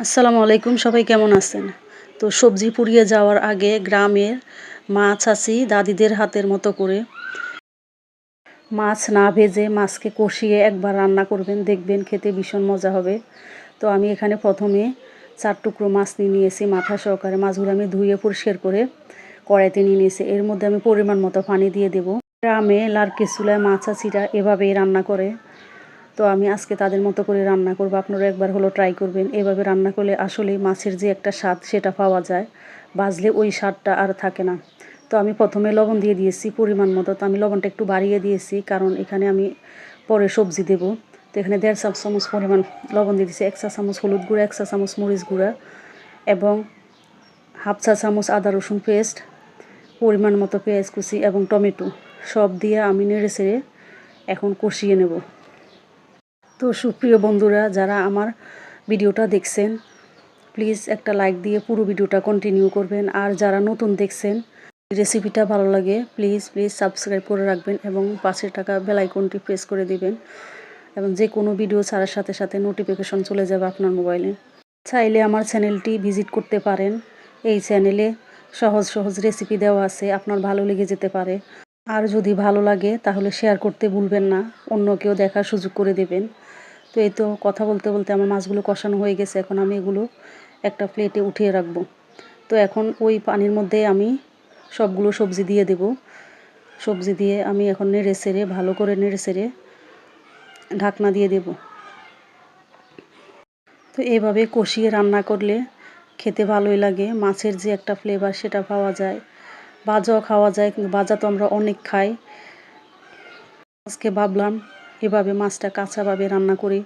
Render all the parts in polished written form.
আসসালামু আলাইকুম, সবাই কেমন আছেন? তো সবজি পুড়িয়ে যাওয়ার আগে গ্রামের মা চাচি দাদিদের হাতের মতো করে মাছ না ভেজে মাছকে কষিয়ে একবার রান্না করবেন, দেখবেন খেতে ভীষণ মজা হবে। তো আমি এখানে প্রথমে 4 টুকরো মাছ নিয়ে নিয়েছি, মাথা সহকারে। মাছগুলো আমি ধুয়ে পরিষ্কার করে কড়াইতে নিয়ে নিয়েছি। এর মধ্যে আমি পরিমাণ মতো পানি দিয়ে দেব। গ্রামে লার্কি চুলায় মা চাচিরা এভাবেই রান্না করে। তো আমি আজকে তাদের মতো করে রান্না করব। আপনারা একবার হলো ট্রাই করবেন। এভাবে রান্না করলে আসলেই মাছের যে একটা স্বাদ সেটা পাওয়া যায়, ভাজলে ওই স্বাদটা আর থাকে না। তো আমি প্রথমে লবণ দিয়ে দিয়েছি পরিমাণ মতো। তো আমি লবণটা একটু বাড়িয়ে দিয়েছি, কারণ এখানে আমি পরে সবজি দেব। তো এখানে 1.5 চা চামচ পরিমাণ লবণ দিয়ে দিয়েছি, 1 চা চামচ হলুদ গুঁড়া, 1 চা চামচ মরিচ গুঁড়া এবং 1/2 চা চামচ আদা রসুন পেস্ট, পরিমাণ মতো পেঁয়াজ কুচি এবং টমেটো সব দিয়ে আমি নেড়ে চেড়ে এখন কষিয়ে নেব। তো সুপ্রিয় বন্ধুরা, যারা আমার ভিডিওটা দেখছেন প্লিজ একটা লাইক দিয়ে পুরো ভিডিওটা কন্টিনিউ করবেন। আর যারা নতুন দেখছেন, রেসিপিটা ভালো লাগে প্লিজ সাবস্ক্রাইব করে রাখবেন এবং পাশের টাকা বেল আইকনটি প্রেস করে দিবেন, এবং যে কোনো ভিডিও ছাড়ার সাথে সাথে নোটিফিকেশন চলে যাবে আপনার মোবাইলে। চাইলে আমার চ্যানেলটি ভিজিট করতে পারেন। এই চ্যানেলে সহজ রেসিপি দেওয়া আছে, আপনার ভালো লেগে যেতে পারে। আর যদি ভালো লাগে তাহলে শেয়ার করতে ভুলবেন না, অন্যকেও দেখার সুযোগ করে দেবেন। তো এই তো কথা বলতে বলতে আমার মাছগুলো কষানো হয়ে গেছে। এখন আমি এগুলো একটা প্লেটে উঠিয়ে রাখবো। তো এখন ওই পানির মধ্যে আমি সবগুলো সবজি দিয়ে দেব। সবজি দিয়ে আমি এখন নেড়ে চেড়ে ভালো করে নেড়ে চেড়ে ঢাকনা দিয়ে দেব। তো এভাবে কষিয়ে রান্না করলে খেতে ভালোই লাগে। মাছের যে একটা ফ্লেভার সেটা পাওয়া যায়, ভাজাও খাওয়া যায়, কিন্তু ভাজা তো আমরা অনেক খাই। আজকে ভাবলাম এভাবে মাছটা কাঁচাভাবে রান্না করি।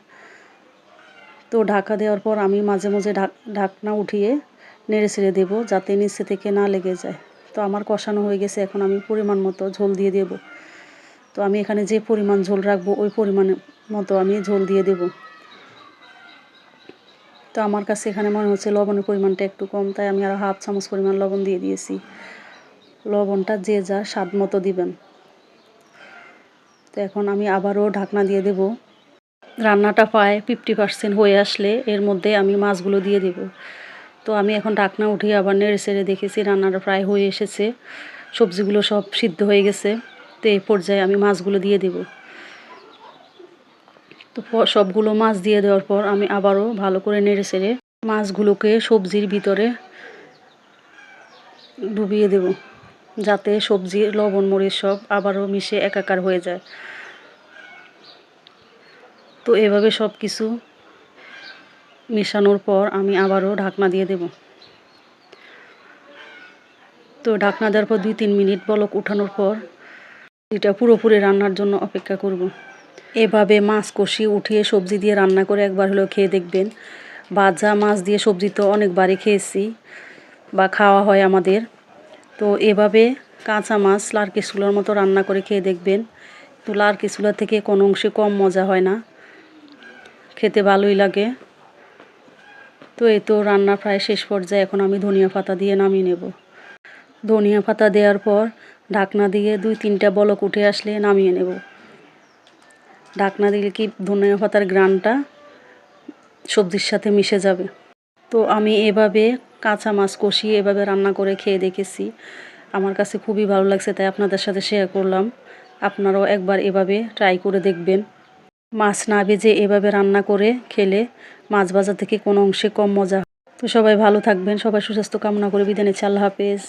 তো ঢাকা দেওয়ার পর আমি মাঝে মাঝে ঢাকনা উঠিয়ে নেড়ে ছেড়ে দেবো, যাতে নিচে থেকে না লেগে যায়। তো আমার কষানো হয়ে গেছে, এখন আমি পরিমাণ মতো ঝোল দিয়ে দেব। তো আমি এখানে যে পরিমাণ ঝোল রাখবো ওই পরিমাণ মতো আমি ঝোল দিয়ে দেব। তো আমার কাছে এখানে মনে হচ্ছে লবণের পরিমাণটা একটু কম, তাই আমি আরও 1/2 চামচ পরিমাণ লবণ দিয়ে দিয়েছি। লবণটা যে যার স্বাদ মতো দিবেন। তো এখন আমি আবারও ঢাকনা দিয়ে দেব। রান্নাটা প্রায় 50% হয়ে আসলে এর মধ্যে আমি মাছগুলো দিয়ে দেব। তো আমি এখন ঢাকনা উঠিয়ে আবার নেড়ে চেড়ে দেখেছি রান্নাটা প্রায় হয়ে এসেছে, সবজিগুলো সব সিদ্ধ হয়ে গেছে। তো এই পর্যায়ে আমি মাছগুলো দিয়ে দেব। তো সবগুলো মাছ দিয়ে দেওয়ার পর আমি আবারও ভালো করে নেড়ে চেড়ে মাছগুলোকে সবজির ভিতরে ডুবিয়ে দেব, যাতে সবজির লবণ মরিচ সব আবারও মিশে একাকার হয়ে যায়। তো এভাবে সব কিছু মেশানোর পর আমি আবারও ঢাকনা দিয়ে দেব। তো ঢাকনা দেওয়ার পর 2-3 মিনিট বলক উঠানোর পর এটা পুরোপুরি রান্নার জন্য অপেক্ষা করব। এভাবে মাছ কষি উঠিয়ে সবজি দিয়ে রান্না করে একবার হলেও খেয়ে দেখবেন। ভাজা মাছ দিয়ে সবজি তো অনেকবারই খেয়েছি বা খাওয়া হয় আমাদের। তো এভাবে কাঁচা মাছ লার্কি চুলার মতো রান্না করে খেয়ে দেখবেন। তো লার্কি চুলা থেকে কোনো অংশে কম মজা হয় না, খেতে ভালোই লাগে। তো এই তো রান্না প্রায় শেষ পর্যায়ে, এখন আমি ধনিয়া পাতা দিয়ে নামিয়ে নেব। ধনিয়া পাতা দেওয়ার পর ঢাকনা দিয়ে 2-3টা বলক উঠে আসলে নামিয়ে নেব। ঢাকনা দিলে কি ধনিয়া পাতার ঘ্রাণটা সবজির সাথে মিশে যাবে। তো আমি এভাবে কাঁচা মাছ কষিয়ে এভাবে রান্না করে খেয়ে দেখেছি, আমার কাছে খুবই ভালো লাগছে, তাই আপনাদের সাথে শেয়ার করলাম। আপনারাও একবার এভাবে ট্রাই করে দেখবেন। মাছ না ভেজে এভাবে রান্না করে খেলে মাছ ভাজা থেকে কোনো অংশে কম মজা। তো সবাই ভালো থাকবেন, সবাই সুস্বাস্থ্য কামনা করে বিদায় নিচ্ছি। আল্লাহ হাফেজ।